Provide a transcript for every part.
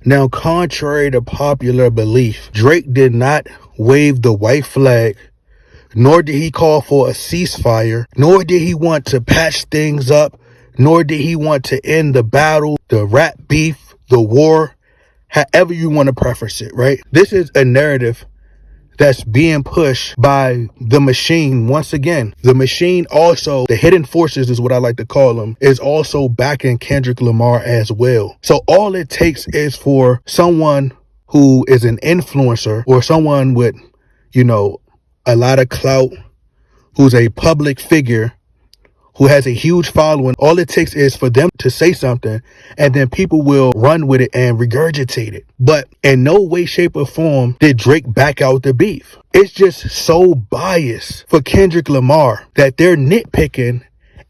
Now, contrary to popular belief, Drake did not wave the white flag, nor did he call for a ceasefire, nor did he want to patch things up, nor did he want to end the battle, the rap beef, the war, however you want to preface it, right? This is a narrative that's being pushed by the machine. Once again, the machine also, the hidden forces is what I like to call them, is also backing Kendrick Lamar as well. So all it takes is for someone who is an influencer or someone with, a lot of clout, who's a public figure, who has a huge following. All it takes is for them to say something and then people will run with it and regurgitate it. But in no way, shape or form did Drake back out the beef. It's just so biased for Kendrick Lamar that they're nitpicking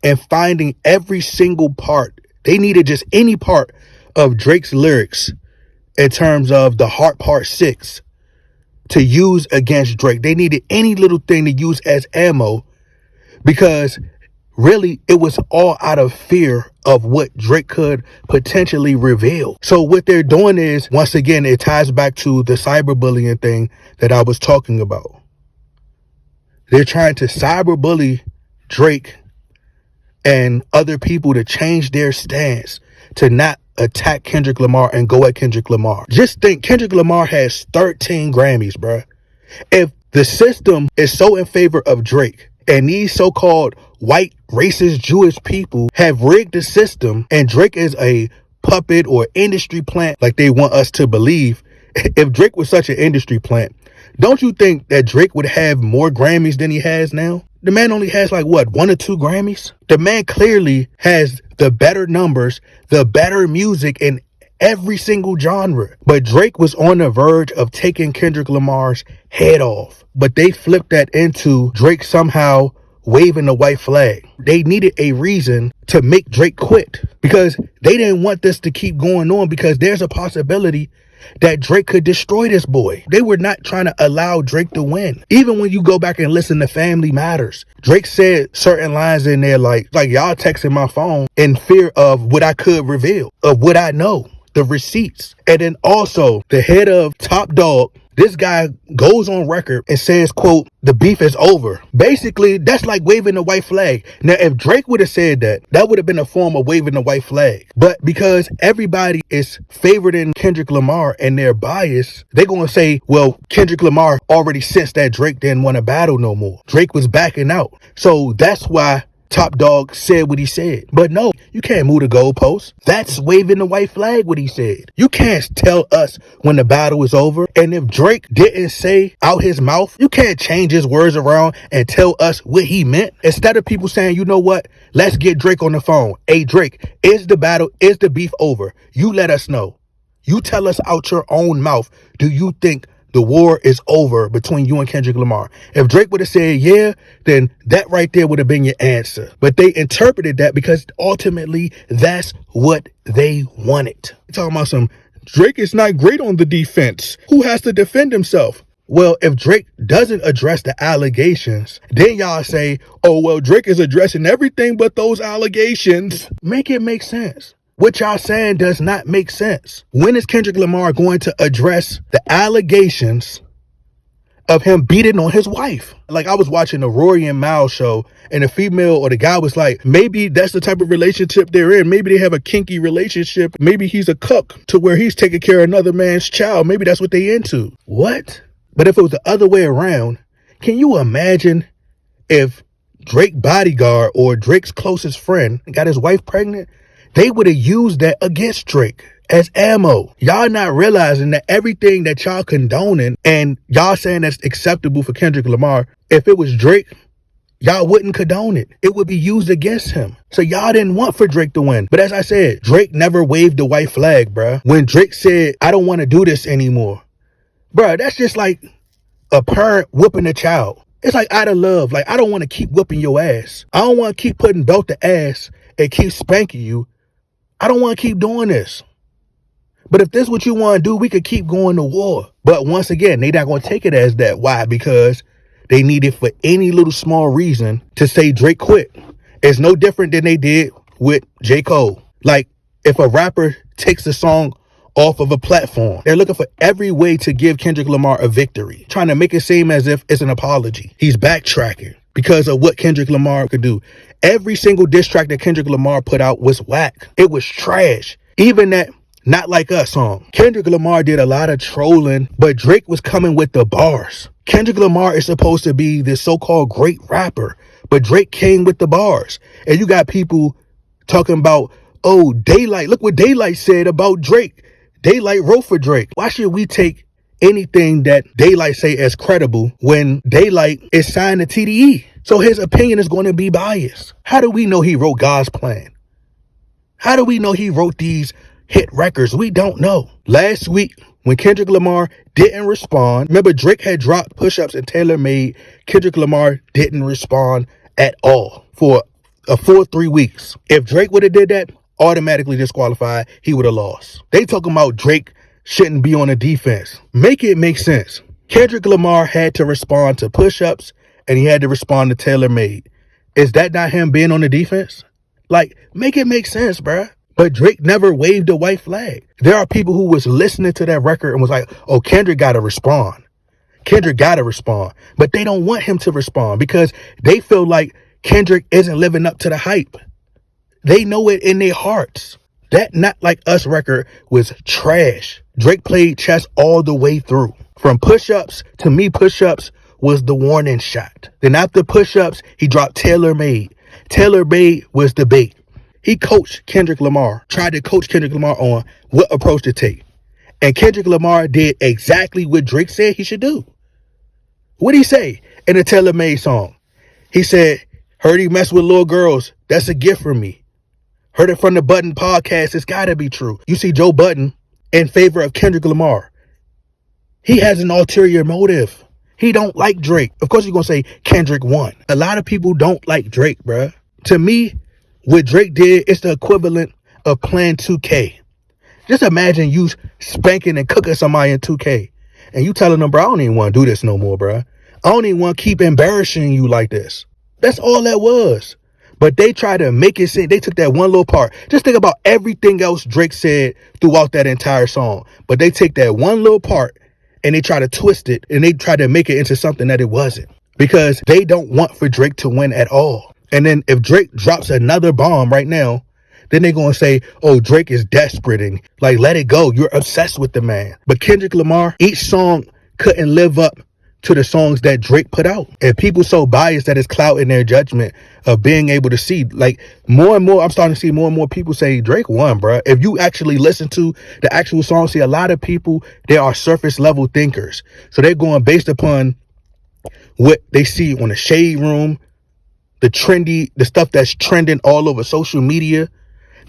and finding every single part. They needed just any part of Drake's lyrics in terms of the Heart Part 6 to use against Drake. They needed any little thing to use as ammo because really, it was all out of fear of what Drake could potentially reveal. So what they're doing is, once again, it ties back to the cyberbullying thing that I was talking about. They're trying to cyberbully Drake and other people to change their stance, to not attack Kendrick Lamar and go at Kendrick Lamar. Just think, Kendrick Lamar has 13 Grammys, bruh. If the system is so in favor of Drake, and these so-called white, racist, Jewish people have rigged the system, and Drake is a puppet or industry plant like they want us to believe, if Drake was such an industry plant, don't you think that Drake would have more Grammys than he has now? The man only has 1 or 2 Grammys. The man clearly has the better numbers, the better music in every single genre. But Drake was on the verge of taking Kendrick Lamar's head off. But they flipped that into Drake somehow waving the white flag. They needed a reason to make Drake quit because they didn't want this to keep going on, because there's a possibility that Drake could destroy this boy. They were not trying to allow Drake to win. Even when you go back and listen to Family Matters, Drake said certain lines in there like y'all texting my phone in fear of what I could reveal, of what I know, the receipts. And then also the head of Top Dawg, this guy goes on record and says, quote, the beef is over. Basically, that's like waving the white flag. Now, if Drake would have said that, that would have been a form of waving the white flag. But because everybody is favoriting Kendrick Lamar and they're biased, they're going to say, well, Kendrick Lamar already sensed that Drake didn't want to battle no more. Drake was backing out. So that's why Top Dawg said what he said. But no, you can't move the goalposts. That's waving the white flag what he said. You can't tell us when the battle is over. And if Drake didn't say out his mouth, you can't change his words around and tell us what he meant. Instead of people saying, you know what, let's get Drake on the phone. Hey, Drake, is the battle, is the beef over? You let us know. You tell us out your own mouth. Do you think the war is over between you and Kendrick Lamar? If Drake would have said yeah, then that right there would have been your answer. But they interpreted that because ultimately that's what they wanted. You're talking about some Drake is not great on the defense. Who has to defend himself? Well, if Drake doesn't address the allegations, then y'all say, oh, well, Drake is addressing everything but those allegations. Make it make sense. What y'all saying does not make sense. When is Kendrick Lamar going to address the allegations of him beating on his wife? Like, I was watching the Rory and Mal show, and the female or the guy was like, maybe that's the type of relationship they're in. Maybe they have a kinky relationship. Maybe he's a cuck to where he's taking care of another man's child. Maybe that's what they into. What? But if it was the other way around, can you imagine if Drake's bodyguard or Drake's closest friend got his wife pregnant? They would have used that against Drake as ammo. Y'all not realizing that everything that y'all condoning and y'all saying that's acceptable for Kendrick Lamar, if it was Drake, y'all wouldn't condone it. It would be used against him. So y'all didn't want for Drake to win. But as I said, Drake never waved the white flag, bruh. When Drake said, I don't want to do this anymore, bruh, that's just like a parent whooping a child. It's like out of love. Like, I don't want to keep whooping your ass. I don't want to keep putting belt to ass and keep spanking you. I don't want to keep doing this. But if this is what you want to do, we could keep going to war. But once again, they not going to take it as that. Why? Because they need it for any little small reason to say Drake quit. It's no different than they did with J. Cole. Like, if a rapper takes a song off of a platform. They're looking for every way to give Kendrick Lamar a victory, trying to make it seem as if it's an apology. He's backtracking because of what Kendrick Lamar could do. Every single diss track that Kendrick Lamar put out was whack. It was trash. Even that Not Like Us song. Kendrick Lamar did a lot of trolling, but Drake was coming with the bars. Kendrick Lamar is supposed to be this so-called great rapper, but Drake came with the bars. And you got people talking about, oh, Daylight. Look what Daylight said about Drake. Daylight wrote for Drake. Why should we take anything that Daylight say as credible when Daylight is signed to TDE? So his opinion is going to be biased. How do we know he wrote God's Plan? How do we know he wrote these hit records? We don't know. Last week, when Kendrick Lamar didn't respond, remember Drake had dropped Push-Ups and Taylor Made. Kendrick Lamar didn't respond at all for a full 3 weeks. If Drake would have did that, automatically disqualified, he would have lost. They talking about Drake shouldn't be on the defense. Make it make sense. Kendrick Lamar had to respond to Push-Ups and he had to respond to Taylor Made. Is that not him being on the defense? Like, make it make sense, bruh. But Drake never waved a white flag. There are people who was listening to that record and was like, oh, Kendrick got to respond. Kendrick got to respond. But they don't want him to respond because they feel like Kendrick isn't living up to the hype. They know it in their hearts. That Not Like Us record was trash. Drake played chess all the way through. From Push-Ups to Me Push-Ups was the warning shot. Then after Push-Ups, he dropped Taylor Made. Taylor Made was the bait. He coached Kendrick Lamar, tried to coach Kendrick Lamar on what approach to take. And Kendrick Lamar did exactly what Drake said he should do. What'd he say in the Taylor Made song? He said, heard he mess with little girls. That's a gift from me. Heard it from the Button podcast. It's got to be true. You see Joe Budden in favor of Kendrick Lamar. He has an ulterior motive. He don't like Drake. Of course, you're going to say Kendrick won. A lot of people don't like Drake, bruh. To me, what Drake did is the equivalent of playing 2K. Just imagine you spanking and cooking somebody in 2K. And you telling them, bro, I don't even want to do this no more, bruh. I don't even want to keep embarrassing you like this. That's all that was. But they tried to make it seem, they took that one little part. Just think about everything else Drake said throughout that entire song. But they take that one little part and they try to twist it and they try to make it into something that it wasn't. Because they don't want for Drake to win at all. And then if Drake drops another bomb right now, then they're going to say, oh, Drake is desperate and like, let it go. You're obsessed with the man. But Kendrick Lamar, each song couldn't live up to the songs that Drake put out. And people so biased that it's clouding their judgment of being able to see, like, more and more, I'm starting to see more and more people say Drake won, bro. If you actually listen to the actual song, see a lot of people, they are surface level thinkers. So they're going based upon what they see on the Shade Room, the stuff that's trending all over social media.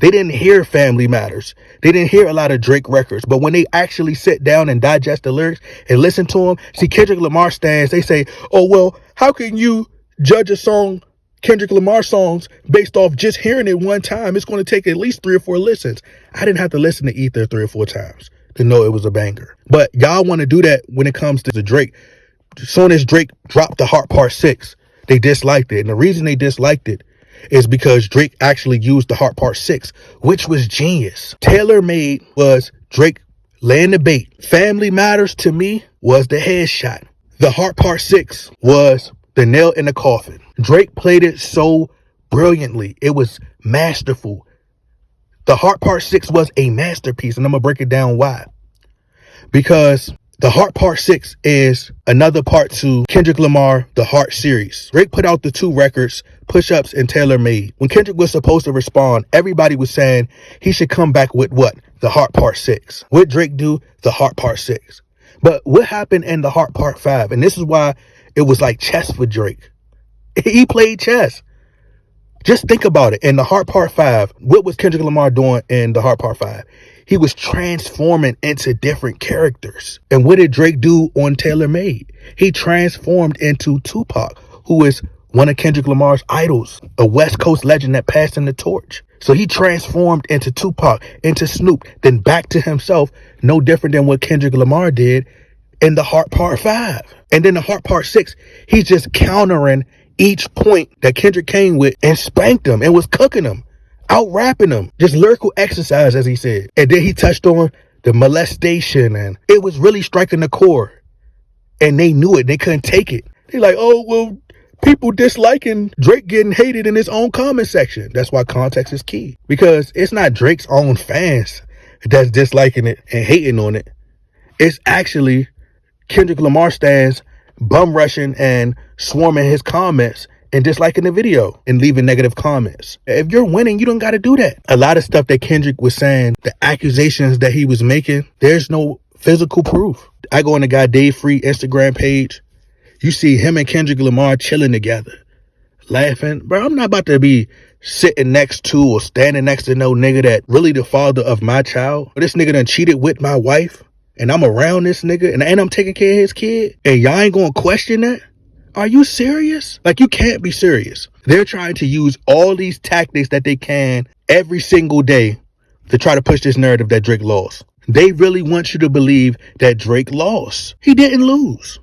They didn't hear Family Matters. They didn't hear a lot of Drake records. But when they actually sit down and digest the lyrics and listen to them, see Kendrick Lamar stands, they say, oh, well, how can you judge a song, Kendrick Lamar songs, based off just hearing it one time? It's going to take at least 3 or 4 listens. I didn't have to listen to Ether 3 or 4 times to know it was a banger. But y'all want to do that when it comes to the Drake. As soon as Drake dropped the Heart Part 6, they disliked it. And the reason they disliked it is because Drake actually used the Heart Part 6, which was genius. Taylor Made was Drake laying the bait. Family Matters to me was the headshot. The Heart Part 6 was the nail in the coffin. Drake played it so brilliantly. It was masterful. The Heart Part 6 was a masterpiece, and I'm going to break it down why. Because the Heart Part 6 is another part to Kendrick Lamar, the Heart series. Drake put out the 2 records, Push-Ups and Taylor Made. When Kendrick was supposed to respond, everybody was saying he should come back with what? The Heart Part 6. What Drake do? The Heart Part 6. But what happened in the Heart Part 5? And this is why it was like chess for Drake. He played chess. Just think about it. In the Heart Part 5, what was Kendrick Lamar doing in the Heart Part 5? He was transforming into different characters. And what did Drake do on Taylor Made? He transformed into Tupac, who is one of Kendrick Lamar's idols, a West Coast legend that passed in the torch. So he transformed into Tupac, into Snoop, then back to himself, no different than what Kendrick Lamar did in the Heart Part 5. And then the Heart Part 6, he's just countering each point that Kendrick came with and spanked him and was cooking him, out rapping him, just lyrical exercise, as he said. And then he touched on the molestation, and it was really striking the core. And they knew it. They couldn't take it. They're like, oh, well, people disliking Drake getting hated in his own comment section. That's why context is key. Because it's not Drake's own fans that's disliking it and hating on it. It's actually Kendrick Lamar stands bum rushing and swarming his comments and disliking the video and leaving negative comments. If you're winning, you don't got to do that. A lot of stuff that Kendrick was saying, the accusations that he was making, there's no physical proof. I go on the guy Dave Free Instagram page. You see him and Kendrick Lamar chilling together, laughing. Bro, I'm not about to be sitting next to or standing next to no nigga that really the father of my child. This nigga done cheated with my wife, and I'm around this nigga, and I'm taking care of his kid, and y'all ain't gonna question that? Are you serious? Like, you can't be serious. They're trying to use all these tactics that they can every single day to try to push this narrative that Drake lost. They really want you to believe that Drake lost. He didn't lose.